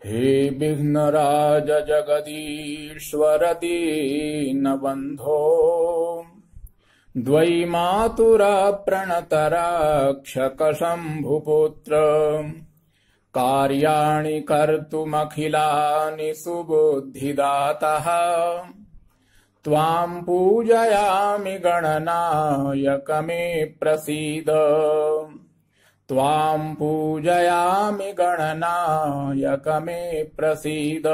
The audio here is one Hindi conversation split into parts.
हे विघ्नराज जगदीश्वर दीनबन्धो द्वैमातुरा प्रणतराक्षक शम्भुपुत्र कार्याणि कर्तुमखिलानि सुबुद्धिदातः त्वां पूजयामि गणनायक मे प्रसीद त्वां पूजयामि गणनायक मे प्रसीद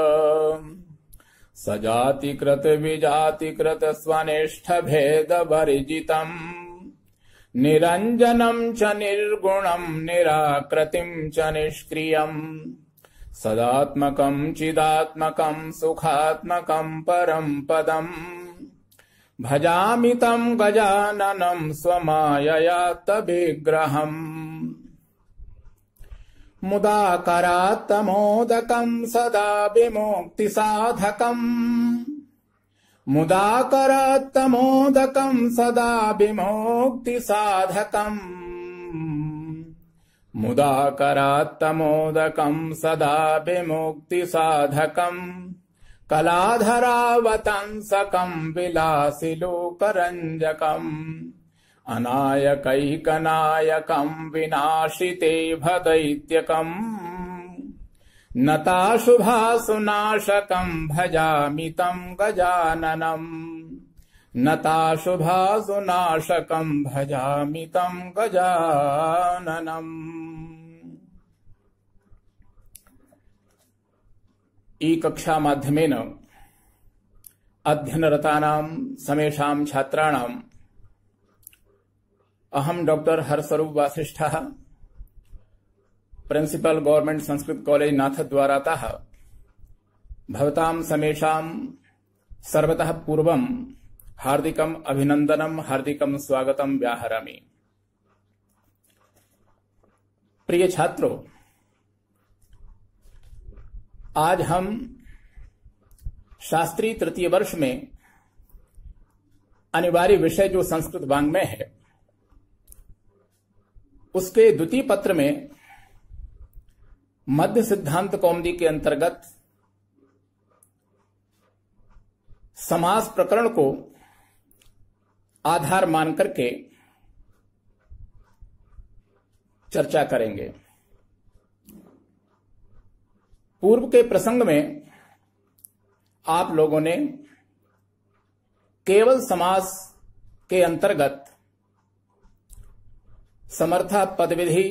सजातिकृत विजातिकृत स्वनिष्ठ भेद वर्जितम् निरञ्जनं च निर्गुणं निराकृतिं च निष्क्रियम् सदात्मकं चिदात्मकं सुखात्मकं परं पदम् भजामि तं गजाननं स्वमायया तविग्रहम् मुदाकरात्तमोदकं सदा विमुक्तिसाधकम् मुदाकरात्तमोदकं सदा विमुक्तिसाधकम् मुदाकरात्तमोदकं सदा विमुक्तिसाधकम् कलाधरावतंसकं विलासिलोकरञ्जकम् अनायकैकनायकं विनाशिते भदैत्यकम् नताशुभासुनाशकं भजामि तं गजाननम् नताशुभासुनाशकं भजामि तं गजाननम्। ई कक्षा माध्यमेन अध्ययनरतानां समेषां छात्राणां अहम डॉक्टर हरस्वरूप वासिष्ठः प्रिंसिपल गवर्नमेंट संस्कृत कॉलेज नाथद्वारातः भवतां समेषां सर्वतः पूर्वं हार्दिकम् अभिनंदनं हार्दिकं स्वागतं व्याहरामि। प्रिय छात्रों, आज हम शास्त्री तृतीय वर्ष में अनिवार्य विषय जो संस्कृत वाङ्मय है उसके द्वितीय पत्र में मध्य सिद्धांत कौमुदी के अंतर्गत समास प्रकरण को आधार मान करके चर्चा करेंगे। पूर्व के प्रसंग में आप लोगों ने केवल समास के अंतर्गत समर्था पदविधि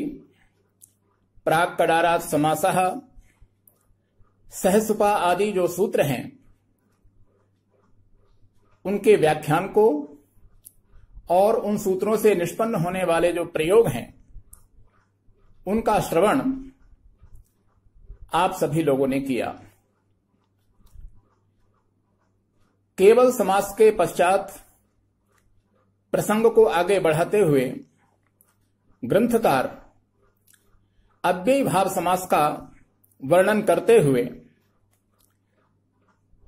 प्राक कडारात समासः सहसुपा आदि जो सूत्र हैं उनके व्याख्यान को और उन सूत्रों से निष्पन्न होने वाले जो प्रयोग हैं उनका श्रवण आप सभी लोगों ने किया। केवल समास के पश्चात प्रसंग को आगे बढ़ाते हुए ग्रंथकार अव्ययी भाव समास का वर्णन करते हुए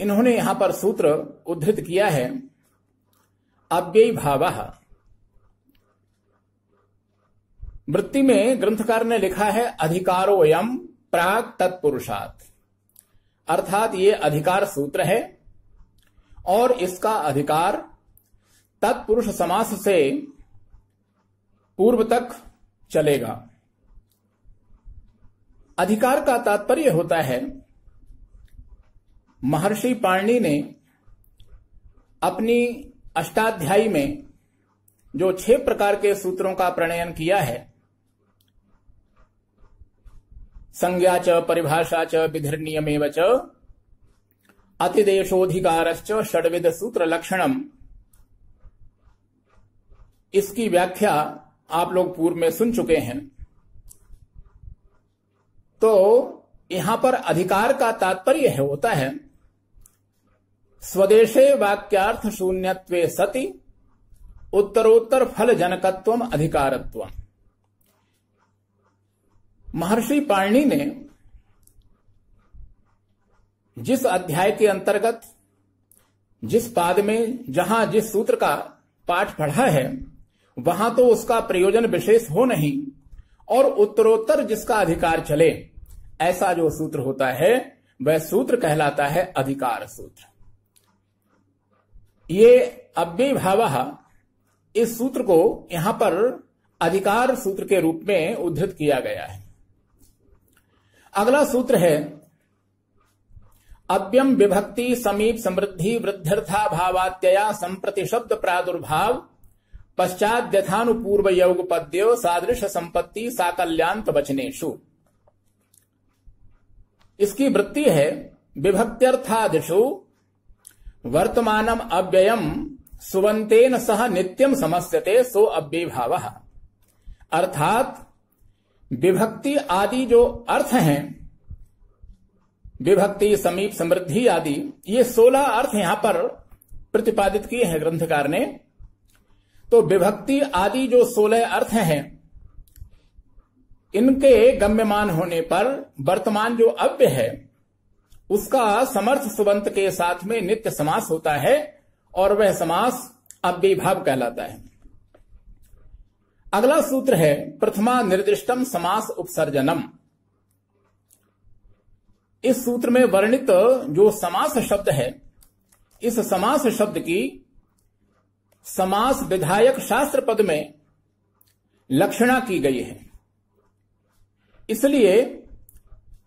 इन्होंने यहां पर सूत्र उद्धृत किया है। अव्ययी भावः वृत्ति में ग्रंथकार ने लिखा है अधिकारोऽयं प्राक तत्पुरुषात्, अर्थात ये अधिकार सूत्र है और इसका अधिकार तत्पुरुष समास से पूर्व तक चलेगा। अधिकार का तात्पर्य होता है, महर्षि पाणिनि ने अपनी अष्टाध्यायी में जो 6 प्रकार के सूत्रों का प्रणयन किया है, संज्ञा च परिभाषा च विधिर्नियमेव च अतिदेशोधिकारश्च षड्विध सूत्र लक्षणम, इसकी व्याख्या आप लोग पूर्व में सुन चुके हैं। तो यहां पर अधिकार का तात्पर्य होता है स्वदेशे वाक्यार्थ शून्यत्वे सति उत्तरोत्तर फल जनकत्वम अधिकारत्वम। महर्षि पाणिनि ने जिस अध्याय के अंतर्गत जिस पाद में जहां जिस सूत्र का पाठ पढ़ा है वहां तो उसका प्रयोजन विशेष हो नहीं और उत्तरोत्तर जिसका अधिकार चले, ऐसा जो सूत्र होता है वह सूत्र कहलाता है अधिकार सूत्र। ये अव्ययीभावः, इस सूत्र को यहां पर अधिकार सूत्र के रूप में उद्धृत किया गया है। अगला सूत्र है अव्यम विभक्ति समीप समृद्धि वृद्ध्यर्था भावात्यया संप्रति शब्द प्रादुर्भाव पश्चात यथानुपूर्व योग पद्यो सादृश संपत्ति साकल्यान्त वचनेषु। इसकी वृत्ति है विभक्त्यर्थादिषु वर्तमानम अव्ययम सुवंतेन सह नित्यम समस्यते सो अव्ययीभावः। अर्थात विभक्ति आदि जो अर्थ हैं, विभक्ति समीप समृद्धि आदि, ये 16 अर्थ यहां पर प्रतिपादित किए हैं ग्रंथकार ने। तो विभक्ति आदि जो 16 अर्थ हैं, इनके गम्यमान होने पर वर्तमान जो अव्यय है उसका समर्थ सुबंत के साथ में नित्य समास होता है और वह समास अव्ययीभाव कहलाता है। अगला सूत्र है प्रथमा निर्दिष्टम समास उपसर्जनम। इस सूत्र में वर्णित जो समास शब्द है, इस समास शब्द की समास विधायक शास्त्र पद में लक्षणा की गई है। इसलिए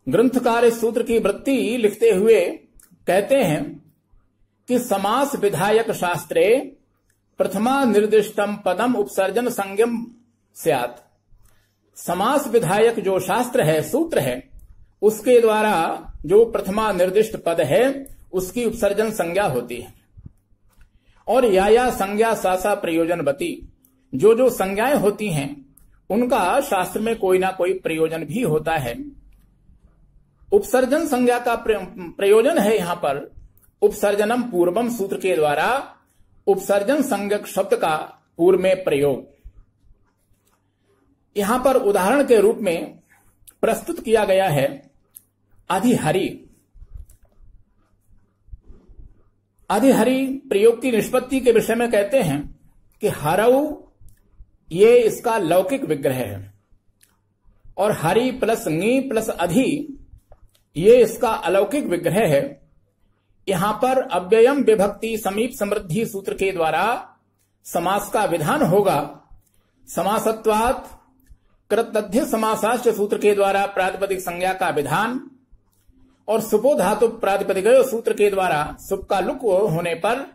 ग्रंथकार इस सूत्र की वृत्ति लिखते हुए कहते हैं कि समास विधायक शास्त्रे प्रथमा निर्दिष्टम पदम उपसर्जन संज्ञम स्यात्। समास विधायक जो शास्त्र है, सूत्र है, उसके द्वारा जो प्रथमा निर्दिष्ट पद है उसकी उपसर्जन संज्ञा होती है। और या संज्ञा सासा प्रयोजनवती, जो संज्ञाएं होती हैं उनका शास्त्र में कोई ना कोई प्रयोजन भी होता है। उपसर्जन संज्ञा का प्रयोजन है यहां पर उपसर्जनम पूर्वम सूत्र के द्वारा उपसर्जन संज्ञक शब्द का पूर्व में प्रयोग। यहां पर उदाहरण के रूप में प्रस्तुत किया गया है अधिहरि। अधिहरि प्रयोग की निष्पत्ति के विषय में कहते हैं कि हरऊ ये इसका लौकिक विग्रह है और हरि प्लस नी प्लस अधि ये इसका अलौकिक विग्रह है। यहां पर अव्ययम विभक्ति समीप समृद्धि सूत्र के द्वारा समास का विधान होगा। समासत्वात् कृतध्य समासाश्च सूत्र के द्वारा प्रातिपदिक संज्ञा का विधान और सुपो धातु प्रातिपदिक सूत्र के द्वारा सुप का लुक होने पर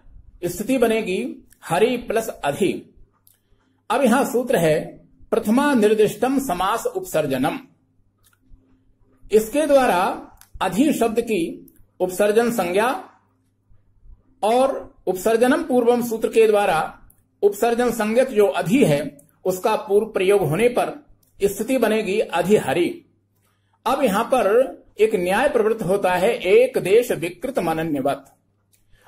स्थिति बनेगी हरि प्लस अधि। अब यहां सूत्र है प्रथमा निर्दिष्टम समास उपसर्जनम। इसके द्वारा अधि शब्द की उपसर्जन संज्ञा और उपसर्जनम पूर्वम सूत्र के द्वारा उपसर्जन संज्ञक जो अधि है उसका पूर्व प्रयोग होने पर स्थिति बनेगी अधिहरि। अब यहां पर एक न्याय प्रवृत्त होता है एक देश विकृत मनन्यवत,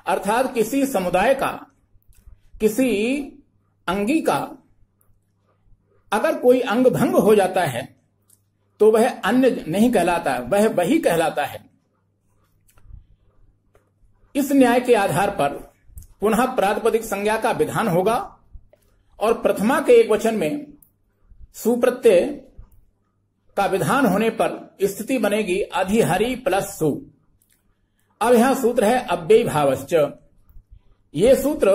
अर्थात किसी समुदाय का, किसी अंगी का अगर कोई अंग भंग हो जाता है तो वह अन्य नहीं कहलाता, वह वही कहलाता है। इस न्याय के आधार पर पुनः प्रातिपदिक संज्ञा का विधान होगा और प्रथमा के एक वचन में सुप्रत्यय का विधान होने पर स्थिति बनेगी अधिहरि प्लस सु। अब यहां सूत्र है अव्ययीभावश्च। ये सूत्र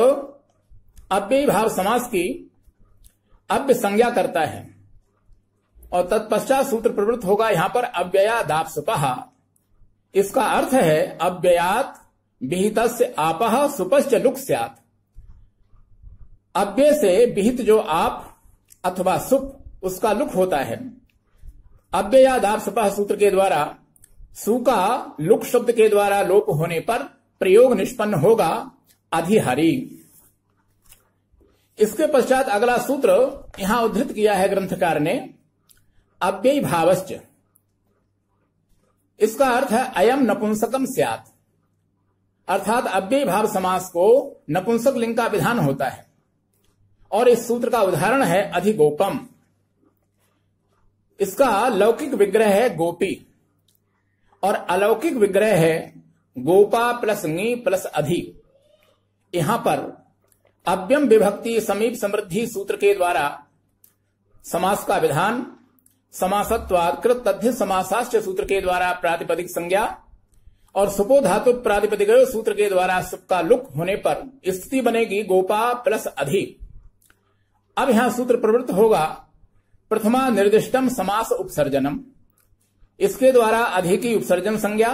अव्ययीभाव समास की अव्य संज्ञा करता है और तत्पश्चात सूत्र प्रवृत्त होगा यहां पर अव्ययादापसुपः। इसका अर्थ है अव्ययात विहितस्य आपः सुपश्च लुक स्यात्। अव्यय से विहित जो आप अथवा सुप उसका लुक होता है। अव्ययादापसुपः सूत्र के द्वारा सु का लुक शब्द के द्वारा लोप होने पर प्रयोग निष्पन्न होगा अधिहरि। इसके पश्चात अगला सूत्र यहां उद्धृत किया है ग्रंथकार ने अव्ययीभावश्च। इसका अर्थ है अयम नपुंसकम स्यात्, अर्थात अव्ययीभाव समास को नपुंसक लिंग का विधान होता है और इस सूत्र का उदाहरण है अधिगोपम। इसका लौकिक विग्रह है गोपी और अलौकिक विग्रह है गोपा प्लस नी प्लस अधि। यहां पर अव्यम विभक्ति समीप समृद्धि सूत्र के द्वारा समास का विधान समासत्वात् कृत तद्धित समासाश्च सूत्र के द्वारा प्रातिपदिक संज्ञा और सुपो धातु प्रातिपदिक सूत्र के द्वारा सुप का लुक होने पर स्थिति बनेगी गोपा प्लस अधि। अब यहां सूत्र प्रवृत्त होगा प्रथमा निर्दिष्टम समास उपसर्जनम, इसके द्वारा अधि की उपसर्जन संज्ञा,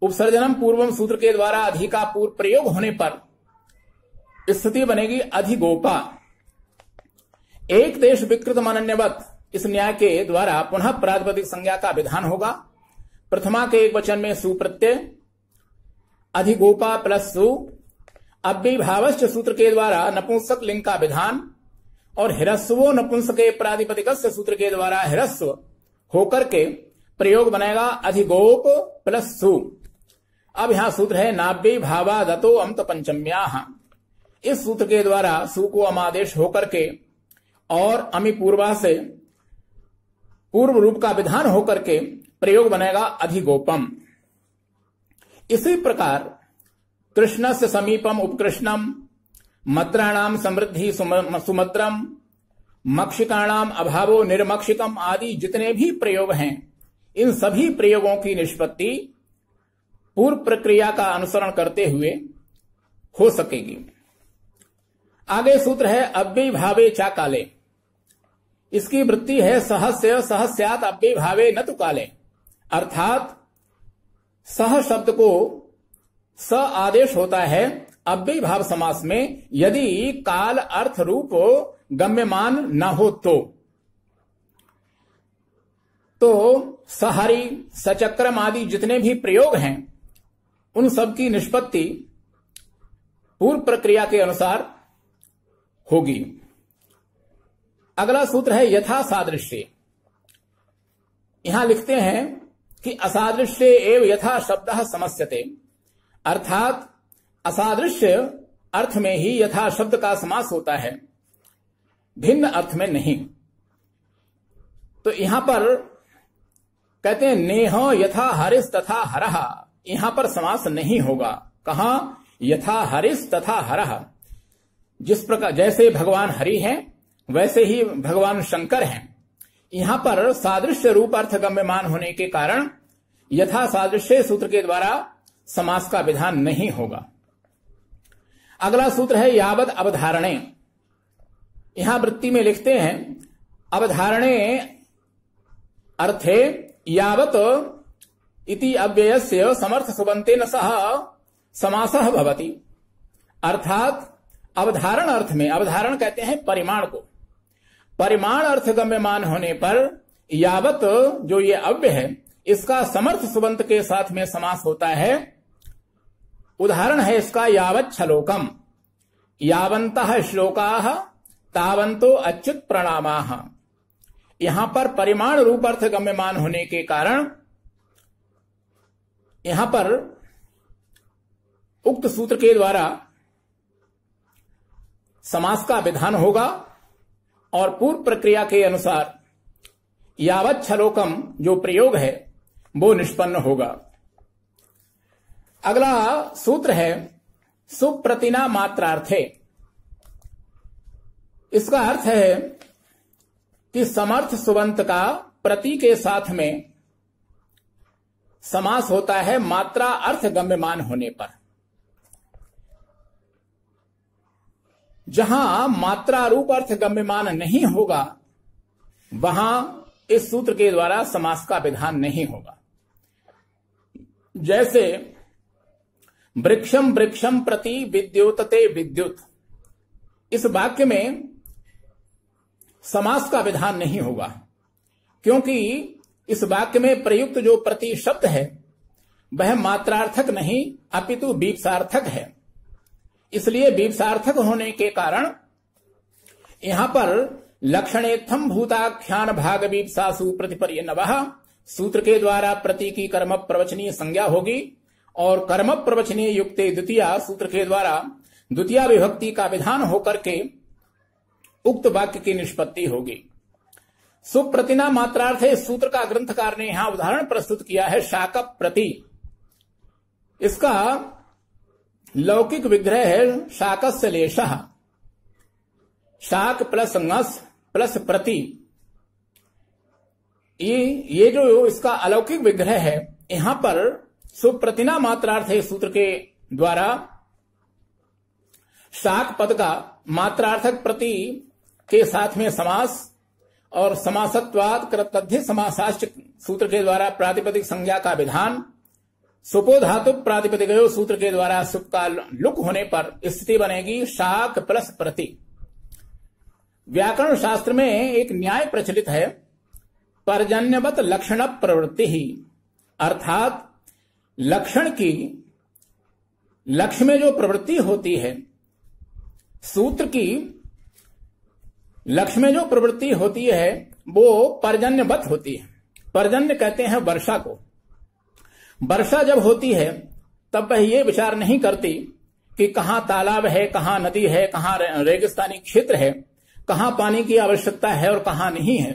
उपसर्जनम पूर्वम सूत्र के द्वारा अधि का पूर्व प्रयोग होने पर स्थिति बनेगी अधिगोपा। एक देश विकृत अनन्यवत, इस न्याय के द्वारा पुनः प्रातिपदिक संज्ञा का विधान होगा। प्रथमा के एक वचन में सुप्रत्यय, अधिगोपा प्लस सु, अव्ययीभावश्च सूत्र के द्वारा नपुंसक लिंग का विधान और हिरस्वो नपुंसके प्रातिपदिकस्य सूत्र के द्वारा हिरस्व होकर के प्रयोग बनेगा अधिगोप प्लस सु। अब यहां सूत्र है नाव्ययीभावा दतो अमत पंचम्याः, इस सूत्र के द्वारा सु को अमादेश होकर के और अमी पूर्वा से पूर्व रूप का विधान होकर के प्रयोग बनेगा अधिगोपम। इसी प्रकार कृष्णस्य समीपम उपकृष्णम, मत्राणाम समृद्धि सुमद्रम, मक्षिकाणाम अभावो निर्मक्षिकम आदि जितने भी प्रयोग हैं, इन सभी प्रयोगों की निष्पत्ति पूर्व प्रक्रिया का अनुसरण करते हुए हो सकेगी। आगे सूत्र है अव्ययीभावे चा काले, इसकी वृत्ति है सहस्य सहस्यात अव्ययीभावे न तु काले, अर्थात सह शब्द को स आदेश होता है अव्ययीभाव समास में यदि काल अर्थ रूप गम्यमान न हो तो सहारी सचक्रम आदि जितने भी प्रयोग हैं उन सब की निष्पत्ति पूर्व प्रक्रिया के अनुसार होगी। अगला सूत्र है यथा सादृश्य। यहां लिखते हैं कि असादृश्य एव यथा शब्दः समस्यते, अर्थात असादृश्य अर्थ में ही यथा शब्द का समास होता है, भिन्न अर्थ में नहीं। तो यहां पर कहते हैं नेह यथा हरिस तथा हरः, यहां पर समास नहीं होगा। कहां? यथा हरिस तथा हरः, जिस प्रकार जैसे भगवान हरि हैं वैसे ही भगवान शंकर हैं। यहां पर सादृश्य रूप अर्थ गम्यमान होने के कारण यथा सादृश्य सूत्र के द्वारा समास का विधान नहीं होगा। अगला सूत्र है यावद अवधारणे। यहां वृत्ति में लिखते हैं अवधारणे अर्थे यावत इति अव्ययस्य समर्थ सुबंतेन सह समासः भवति, अर्थात अवधारण अर्थ में, अवधारण कहते हैं परिमाण को, परिमाण अर्थ गम्यमान होने पर यावत जो ये अव्यय है इसका समर्थ सुबंत के साथ में समास होता है। उदाहरण है इसका यावत छलोकम, यावन्तः श्लोकाः तावन्तो अच्युत प्रणामाः। यहां पर परिमाण रूप अर्थ गम्यमान होने के कारण यहां पर उक्त सूत्र के द्वारा समास का विधान होगा और पूर्व प्रक्रिया के अनुसार यावत छलोकम जो प्रयोग है वो निष्पन्न होगा। अगला सूत्र है सुप्रतिना मात्रार्थे। इसका अर्थ है कि समर्थ सुबंत का प्रति के साथ में समास होता है मात्रा अर्थ गम्यमान होने पर। जहां मात्रा रूप अर्थ गम्यमान नहीं होगा वहां इस सूत्र के द्वारा समास का विधान नहीं होगा। जैसे वृक्षम वृक्षम प्रति विद्युतते विद्युत, इस वाक्य में समास का विधान नहीं होगा क्योंकि इस वाक्य में प्रयुक्त जो प्रति शब्द है वह मात्रार्थक नहीं अपितु वीप्सार्थक है। इसलिए वीप्सार्थक होने के कारण यहां पर लक्षणेत्थम भूताख्यान भाग वीप्सासु प्रतिपर्य नवः सूत्र के द्वारा प्रति की कर्म प्रवचनीय संज्ञा होगी और कर्म प्रवचनीय युक्ते द्वितीया सूत्र के द्वारा द्वितीय विभक्ति का विधान होकर के उक्त वाक्य की निष्पत्ति होगी। सुप्रतिना मात्रार्थ है। इस सूत्र का ग्रंथकार ने यहां उदाहरण प्रस्तुत किया है शाक प्रति। इसका लौकिक विग्रह है शाकस्य लेशः, शाक प्लस ngस प्लस प्रति। ये जो इसका अलौकिक विग्रह है, यहां पर सुप्रतिना मात्रार्थ है सूत्र के द्वारा शाक पद का मात्रार्थक प्रति के साथ में समास और समासत्वाद कृतध्य समासाश्च सूत्र के द्वारा प्रातिपदिक संज्ञा का विधान, सुपो धातु प्रातिपदिक सूत्र के द्वारा सुप का लुक होने पर स्थिति बनेगी शाक प्लस प्रति। व्याकरण शास्त्र में एक न्याय प्रचलित है, पर्जन्यवत लक्षण प्रवृत्ति ही, अर्थात लक्षण की लक्ष्य में जो प्रवृत्ति होती है, सूत्र की लक्ष्य में जो प्रवृत्ति होती है वो पर्जन्यवत होती है। पर्जन्य कहते हैं वर्षा को। वर्षा जब होती है तब वह ये विचार नहीं करती कि कहां तालाब है, कहां नदी है, कहां रेगिस्तानी क्षेत्र है, कहां पानी की आवश्यकता है और कहां नहीं है।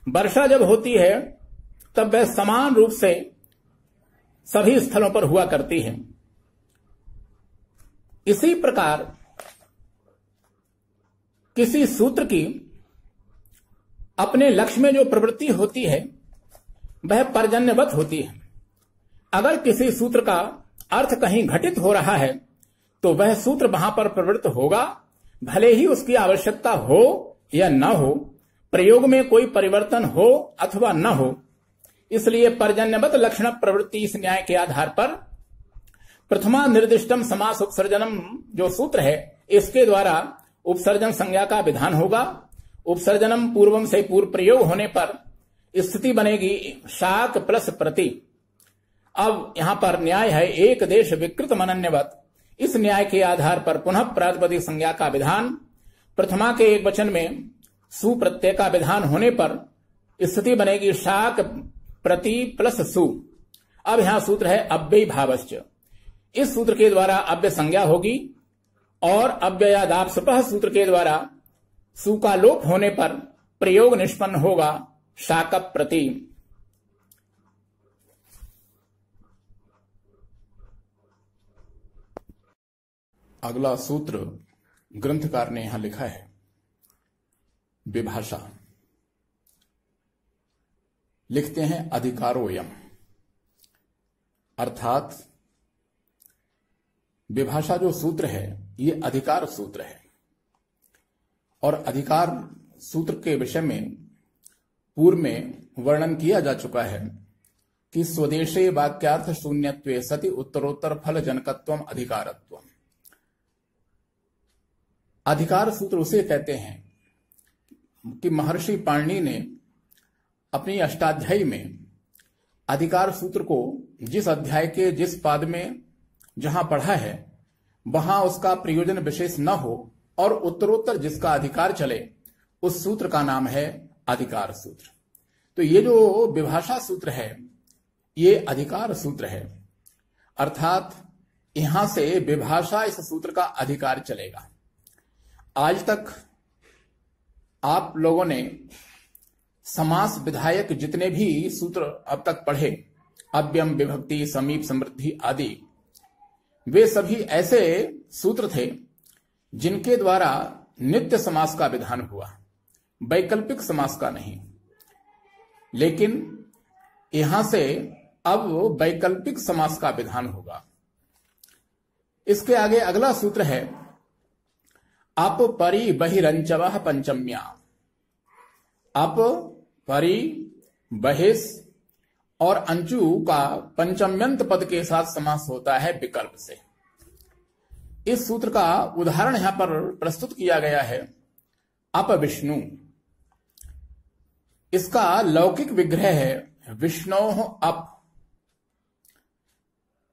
वर्षा जब होती है तब वह समान रूप से सभी स्थलों पर हुआ करती है। इसी प्रकार किसी सूत्र की अपने लक्ष्य में जो प्रवृत्ति होती है वह पर्जन्यवत होती है। अगर किसी सूत्र का अर्थ कहीं घटित हो रहा है तो वह सूत्र वहां पर प्रवृत्त होगा, भले ही उसकी आवश्यकता हो या न हो, प्रयोग में कोई परिवर्तन हो अथवा न हो। इसलिए पर्जन्यवत लक्षण प्रवृत्ति इस न्याय के आधार पर प्रथमा निर्दिष्टम समास उपसर्जनम जो सूत्र है, इसके द्वारा उपसर्जन संज्ञा का विधान होगा। उपसर्जनम पूर्वम से पूर्व प्रयोग होने पर स्थिति बनेगी शाक प्लस प्रति। अब यहां पर न्याय है एक देश विकृत मनन्यवत। इस न्याय के आधार पर पुनः प्रातिपदिक संज्ञा का विधान, प्रथमा के एक वचन में सु प्रत्यय का विधान होने पर स्थिति बनेगी शाक प्रति प्लस सु। अब यहां सूत्र है अव्ययी भावश्च। इस सूत्र के द्वारा अव्यय संज्ञा होगी और अव्ययादाप सुपः सूत्र के द्वारा सु का लोप होने पर प्रयोग निष्पन्न होगा शाक प्रति। अगला सूत्र ग्रंथकार ने यहां लिखा है विभाषा। लिखते हैं अधिकारोयम, अर्थात विभाषा जो सूत्र है ये अधिकार सूत्र है। और अधिकार सूत्र के विषय में पूर्व में वर्णन किया जा चुका है कि स्वदेशे वाक्यार्थ शून्यत्वे सति उत्तरोत्तर फल जनकत्वम अधिकारत्वम। अधिकार सूत्र उसे कहते हैं कि महर्षि पाणिनि ने अपनी अष्टाध्यायी में अधिकार सूत्र को जिस अध्याय के जिस पाद में जहां पढ़ा है वहां उसका प्रयोजन विशेष न हो और उत्तरोत्तर जिसका अधिकार चले, उस सूत्र का नाम है अधिकार सूत्र। तो ये जो विभाषा सूत्र है ये अधिकार सूत्र है, अर्थात यहां से विभाषा इस सूत्र का अधिकार चलेगा। आज तक आप लोगों ने समास विधायक जितने भी सूत्र अब तक पढ़े, अव्यम, विभक्ति, समीप, समृद्धि आदि, वे सभी ऐसे सूत्र थे जिनके द्वारा नित्य समास का विधान हुआ, वैकल्पिक समास का नहीं। लेकिन यहां से अब वैकल्पिक समास का विधान होगा। इसके आगे अगला सूत्र है अप परि बहिरंचवः पंचम्या। अप परि बहिस और अंचु का पंचम्यंत पद के साथ समास होता है विकल्प से। इस सूत्र का उदाहरण यहां पर प्रस्तुत किया गया है अप विष्णु। इसका लौकिक विग्रह है विष्णोः अप,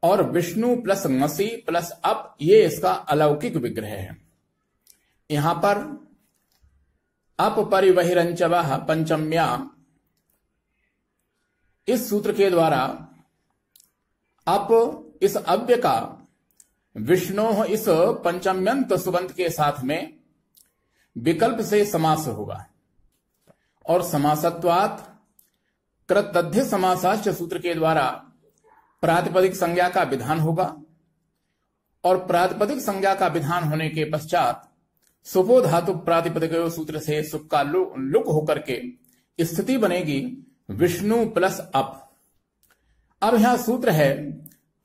और विष्णु प्लस मसी प्लस अप ये इसका अलौकिक विग्रह है। यहां पर अप परिवहिरंचवः पंचम्या, इस सूत्र के द्वारा अप इस अव्य का विष्णोः इस पंचम्यंत सुबंत के साथ में विकल्प से समास होगा और समासत्वात् कृतध्य समासाश्च सूत्र के द्वारा प्रातिपदिक संज्ञा का विधान होगा और प्रातिपदिक संज्ञा का विधान होने के पश्चात सुपो धातु प्रातिपदिक सूत्र से सुप का लुक होकर के स्थिति बनेगी विष्णु प्लस अप। अब यहां सूत्र है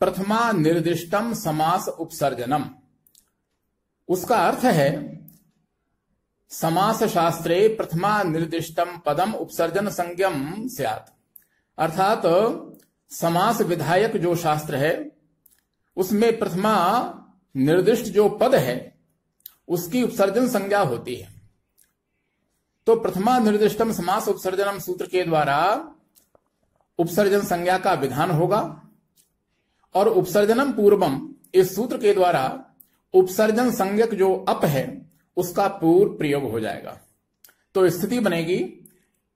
प्रथमा निर्दिष्टम समास उपसर्जनम। उसका अर्थ है समास शास्त्रे प्रथमा निर्दिष्टम पदम उपसर्जन संज्ञम स्यात्। अर्थात समास विधायक जो शास्त्र है उसमें प्रथमा निर्दिष्ट जो पद है उसकी उपसर्जन संज्ञा होती है। तो प्रथमा निर्दिष्टम समास उपसर्जनम सूत्र के द्वारा उपसर्जन संज्ञा का विधान होगा और उपसर्जनम पूर्वम इस सूत्र के द्वारा उपसर्जन संज्ञक जो अप है उसका पूर्व प्रयोग हो जाएगा। तो स्थिति बनेगी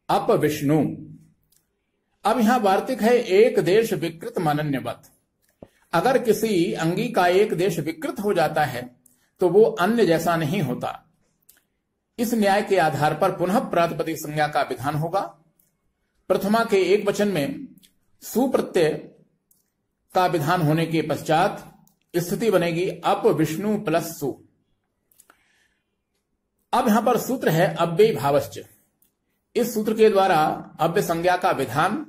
अप विष्णु। अब यहां वार्तिक है एक देश विकृत मनन्यवत। अगर किसी अंगी का एक देश विकृत हो जाता है तो वो अन्य जैसा नहीं होता। इस न्याय के आधार पर पुनः प्रातिपदिक संज्ञा का विधान होगा। प्रथमा के एक वचन में सुप्रत्यय का विधान होने के पश्चात स्थिति बनेगी अप विष्णु प्लस सु। अब यहां पर सूत्र है अव्यय भावश्च। इस सूत्र के द्वारा अव्यय संज्ञा का विधान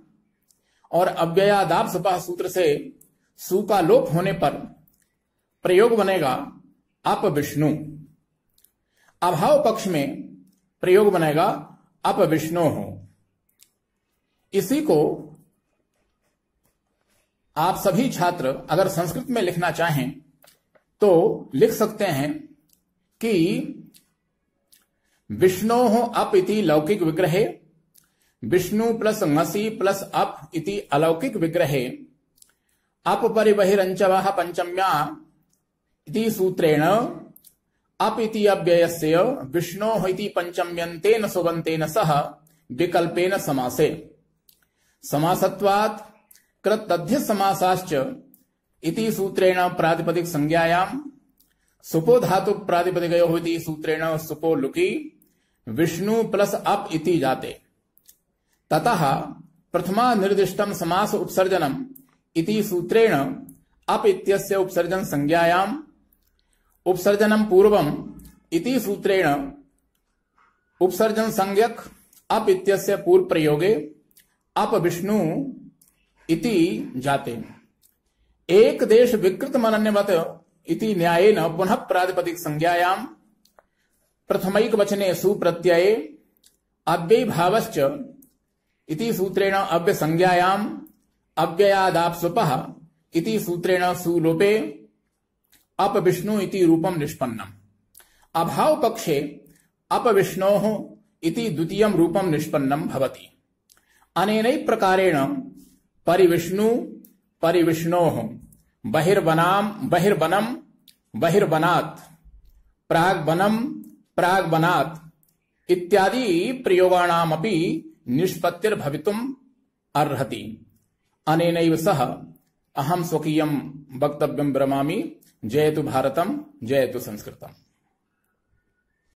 और अव्ययादाप सुपः सूत्र से सु का लोप होने पर प्रयोग बनेगा अप विष्णु। अभाव पक्ष में प्रयोग बनेगा अप विष्णु हो। इसी को आप सभी छात्र अगर संस्कृत में लिखना चाहें तो लिख सकते हैं कि विष्णोः अप इति लौकिक विग्रहे विष्णु प्लस ङसि प्लस अप इति अलौकिक विग्रहे अप परिबहिरंचवः पंचम्या इति सूत्रेण अप इति अव्ययस्य विष्णोः इति पंचम्यन्तेन सुबन्तेन सह विकल्पेन समासे समासत्वात् कृतध्य समासाश्च इति सूत्रेण प्रातिपदिक संज्ञायाम् सुपो धातु प्रातिपदिकयोः इति सूत्रेण सुपो लुकी विष्णु प्लस अप इति जाते। ततः प्रथमा निर्दिष्टम समास उपसर्जनम इति सूत्रेण अप इत्यस्य उपसर्जन संज्ञायाम् उपसर्जनम पूर्वम इति सूत्रेण उपसर्जन संज्ञक अप इत्यस्य पूर्व प्रयोगे अप विष्णु इति जाते। एक देश विकृत मनन्यवत इति न्यायेन पुनः प्रातिपदिक संज्ञायाम् प्रथमैक वचने सुप्रत्यये अव्यय भावश्च इति सूत्रेण अव्यय संज्ञायाम् अव्ययादाप्सुपः इति सूत्रेण सुलोपे अप विष्णु इति रूपम निष्पन्नम्। अभाव पक्षे अप विष्णोः इति द्वितीयं रूपम निष्पन्नम् भवति। अनेनैव प्रकारेण परिविष्णु परिविष्णोः बहिर्वनम बहिर्वनात् प्राग्वनम प्राग्वनात् इत्यादि प्रयोगाणामपि निष्पत्तिर्भवितुम् अर्हति। अनेनैव सह अहं स्वकीयं वक्तव्यं विरमामि। जयतु भारतम् जयतु संस्कृतम्।